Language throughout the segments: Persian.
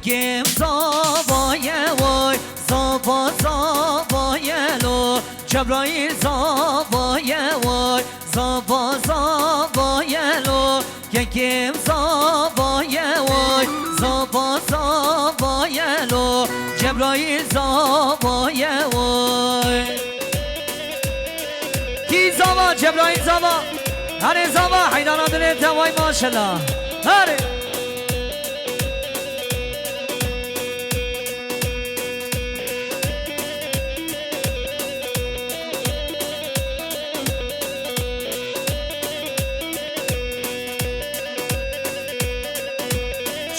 گم زاوایه وای زاوا زاوایه لو جبرائیل زاوایه وای زاوا زاوایه لو گم زاوایه وای زاوا زاوایه لو جبرائیل زاوایه وای کی زاوا جبرائیل زاوا هر زاوا حیدان دل توای ماشاءالله هر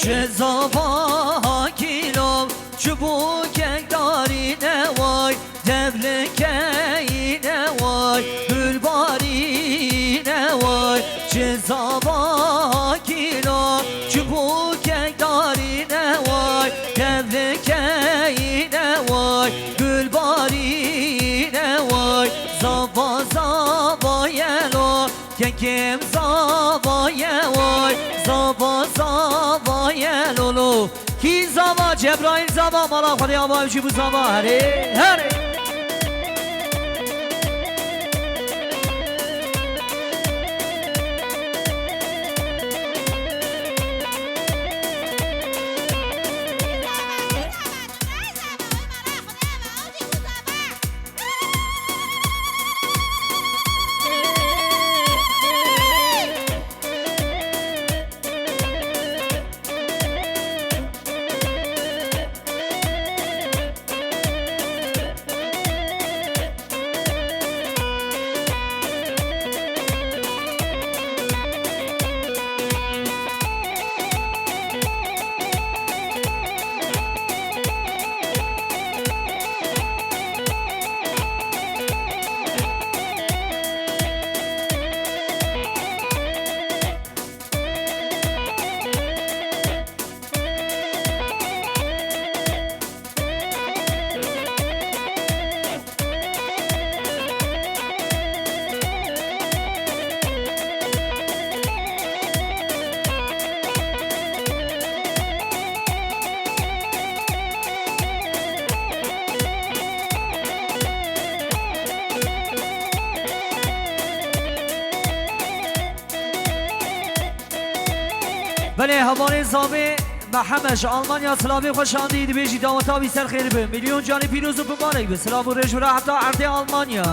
چه زاوا کیلوم چوبوک دارینه وای دبلکینه وای گلبارینه وای چه زاوا کیلوم چوبوک دارینه وای دبلکینه وای گلبارینه وای زاوا زاوایلو که کم زاوایه وای زاوا زاوایه لولو کی زاوا جبرائیل زاوا مالا خودی آبایم چی بود زاوا هره هره بله هوانه زامه محمش آلمانیا سلامی خوش آمدید بیشی دامتابی سر خیر به میلیون جانی پیروز و بمانک به سلام و رجوره حتی عرض آلمانیا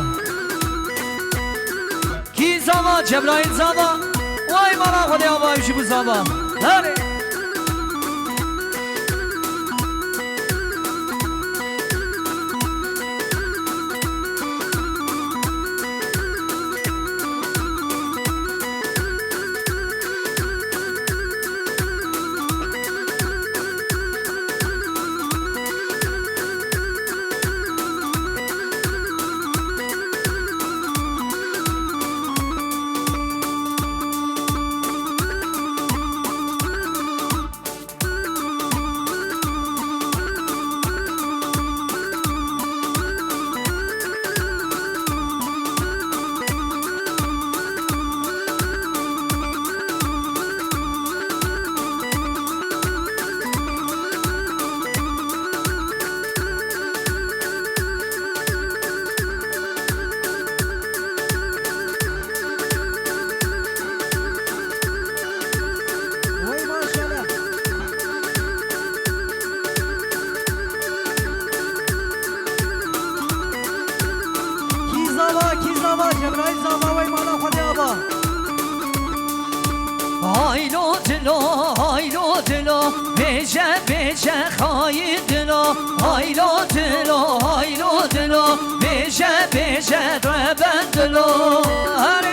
کی زاما جبرائیل زاما وای مانا خودی آبایم چی بود زاما هره جبرائیل زاما وای مالا خودی آبا هایلو دلو هایلو دلو بیشه بیشه خواهی دلو هایلو دلو هایلو دلو بیشه بیشه ربن دلو هری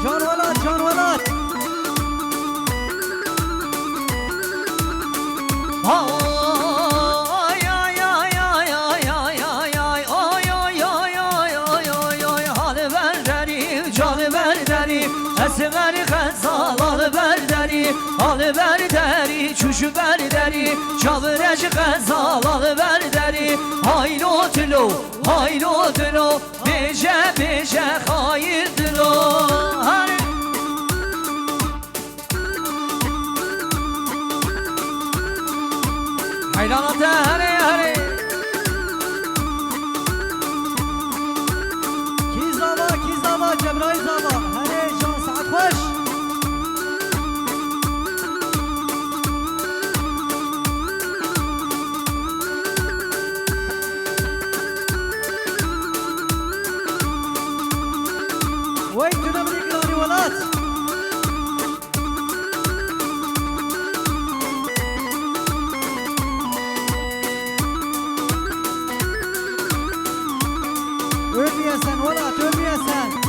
جان ولاد جان ولاد اسمری خزالان بردری berderi Alı berderi çuşu berderi Çavıracı gazal alı berderi Haylo tülo haylo tülo Beje beje hayır tülo Hayranata hare hare Kizava Cebrail Zava Hare Can Saat Hoş Wait to the Brigani Walat Ölmeyesen Walat ölmeyesen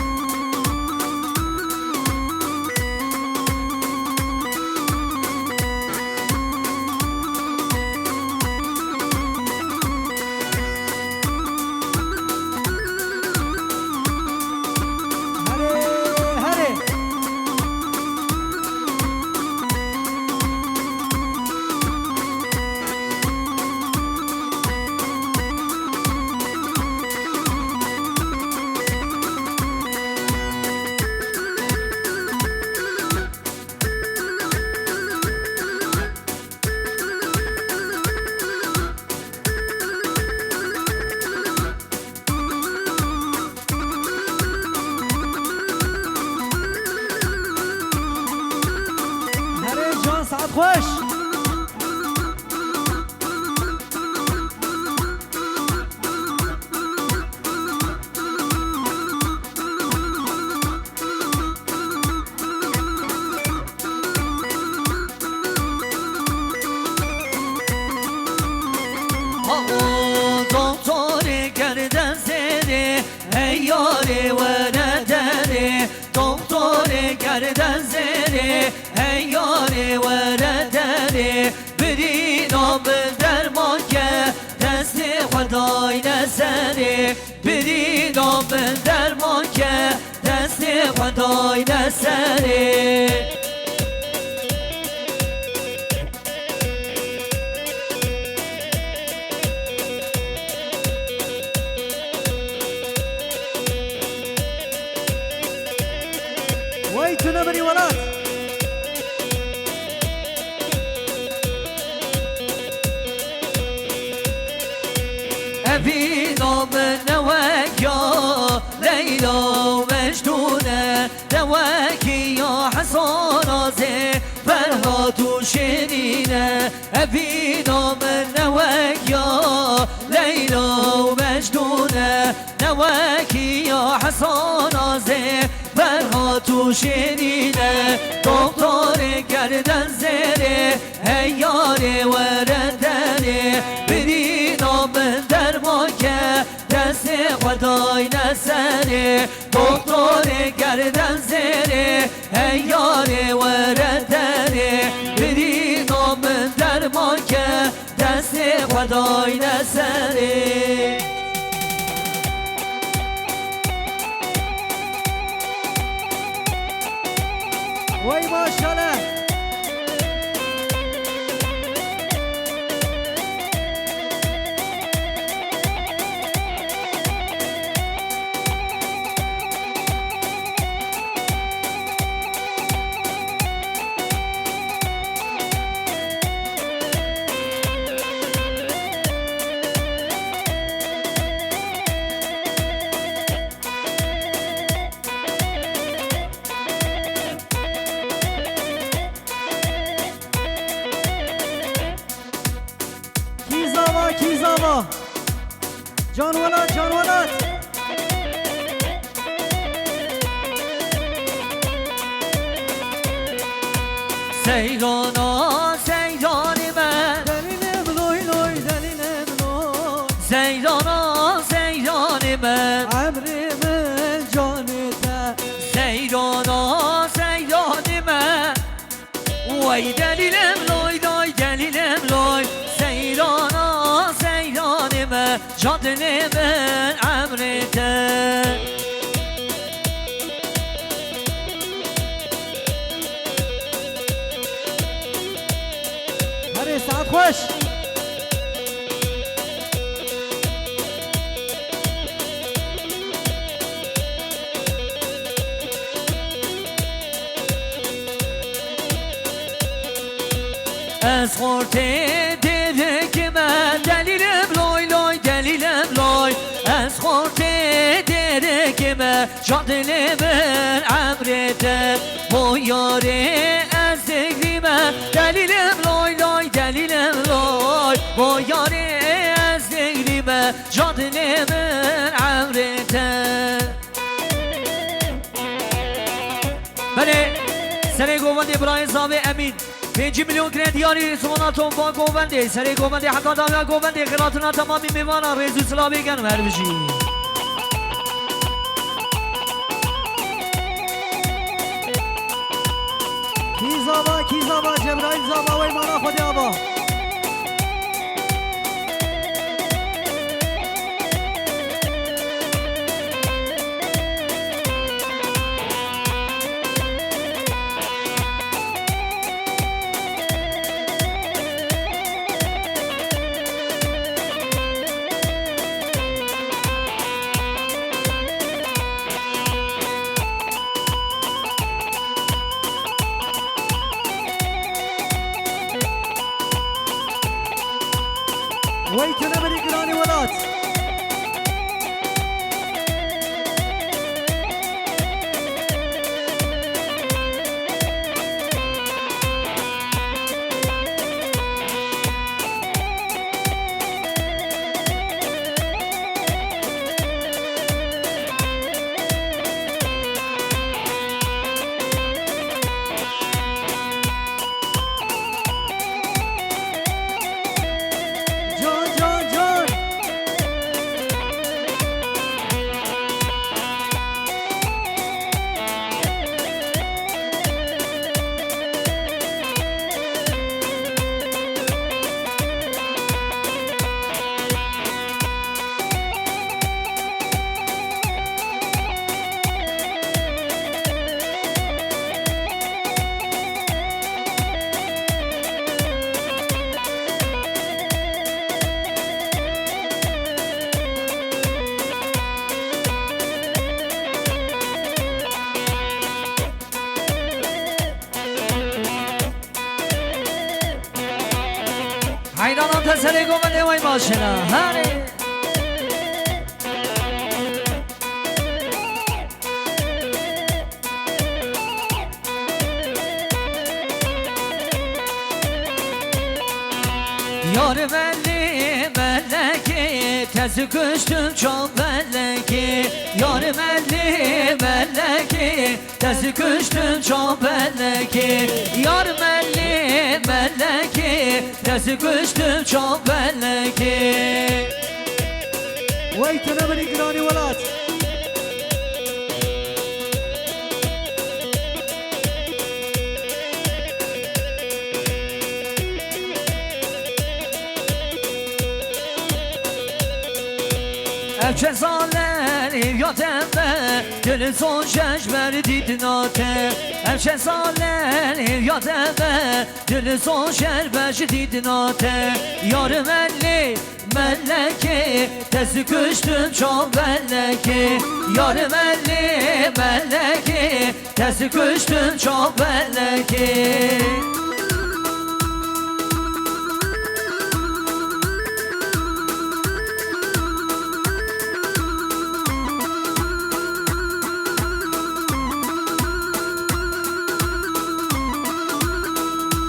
ساعت خوش دکتر گردن زده ای یاری ورداره دکتر گردن زده ای یاری ورداره بری نام درمان که دست خدای نسره بری نام درمان که دست خدای نسره ويتو نبري ولات أبي نوم نواك يا ليلى ومجنونة نواك يا حصانة زي فرهاد وشيرينة أبي نوم نواك يا ليلى ومجنونة نواك يا حصانة زي فرهاد وشيرينة دكتور گردن زره ای یار وردنه بری نام درمان که دست خدای نسره دکتر گردن زره ای یار وردنه بری نام درمان که دست خدای نسره وای ماشاءالله Kizava Can Velat Seyrana seyrani ben Delinim loy loy delinim loy Seyrana seyrani ben Emrimin canite Seyrana seyrani ben Vay delilim loy loy delilim loy Seyrana seyrani ben Cadilimin emrite خوش از خورده درکمه دلیلم لای لای دلیلم لای از خورده درکمه جادل من عمرته با یاره از دگریمه دلیلم لای لای دلیلم لای با یاره از دگریمه جادل من عمرته بله سر گووند ابراهیم زاوی امین 5 میلیون کردیاری سواناتون با گوونده سر گوونده حتی دامیا گوونده قراتونا تمامی میوانا رزو سلا بگن هر بشی کی زابا جبرائیل زابا و ایمانا خودی آبا ويتنا من إقراني ولات حیرانان تسلی گوونده وای ماشنا هره یار ملی ملکی تزی کشتم چون ملکی یار ملی ملکی تزی کشتم چون ملکی یار ملی ملکی تزی کشتم چون ملکی ويتنا من إقراني ولات چه ساله یادمه دل سون شش دیدن آته چه ساله یادمه دل سون شش دیدن آته یار ملی ملکی تزی کشتم چون ملکی یار ملی ملکی تزی کشتم چون ملکی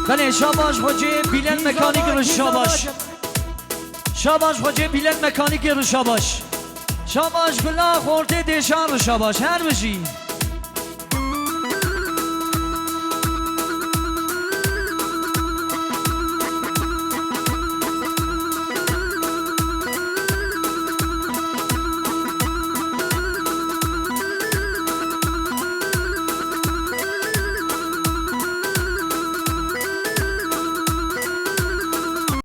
بله شاباش خوجه بیلن مکانیک رو شاباش شاباش خوجه بیلن مکانیک رو شاباش شاباش گلا خورده دیشان رو شاباش هر بشی